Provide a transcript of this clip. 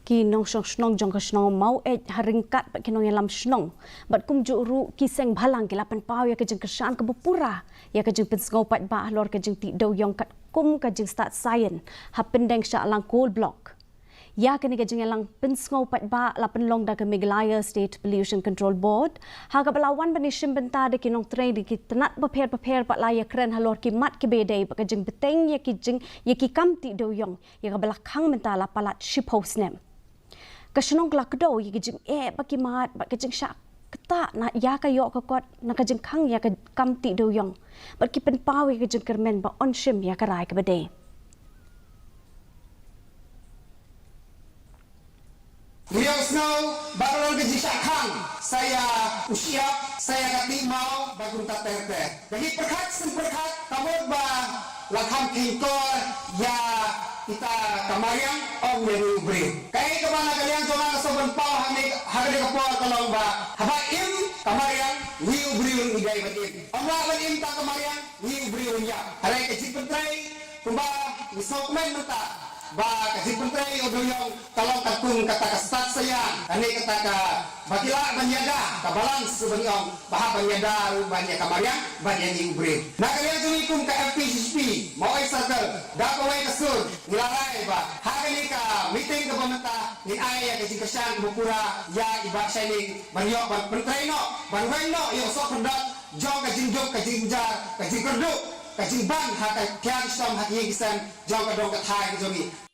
ki nong snong jong ka snong mau haringkat ba ki nong lam snong bat kum ju ru ki seng bhalang ki lapan pau ya ka jeng kesan ka bupura ya ka jeng pensngau pat ba lor ka jeng ti do yong kat kum ka jeng start science hapendeng sha lang coal block ya kini ka jeng lang pensngau pat ba lapan long da ka Meghalaya State Pollution Control Board ha ka balawan bani sim benta de ki nong train de ki tenat paper pat la ya kren halor ki mat ki bedai ba ka jeng beteng ya ki kam ti do yong ya ka balakang menta la palat ship house nem kasunong lakdo yi gijing baki mat ba gijing syak kata na ya ka yo ka kot na gijing khang ya ka kamti do yong ba ki pen pawi gijing kermen ba on shim ya ka rai ka bade Beliau snow baru gijing syak khang saya usia saya kati mau bagun ta tete jadi perkat kamu ba lakham kingkor ya kita kamayang ong menu bri kai ke mana kalian jangan soban pau hari ke pau kalau ba haba im kamayang ni bri idai batin ong la im ta kamayang ni bri ya hari ke cipentrai kumba misokmen mata ba ke cipentrai odoyong kalau takung kata kasat sayang ani kata ka bakila banyaga kabalang sebenyong bahab banyaga banyak kamayang banyak ni bri nak kalian jumikum ke FPCP mau circle dah kawai kasur nilarai ba hari ka meeting ke pemerintah ni ai ke jingkesan bukura ya iba shining banyak ban pentraino ban waino yo sok hendak jong ke jingjok ke jingjar ke jingkerduk ke jingban ha ke kian som ha yigisan jong ke dong ke thai ke jogi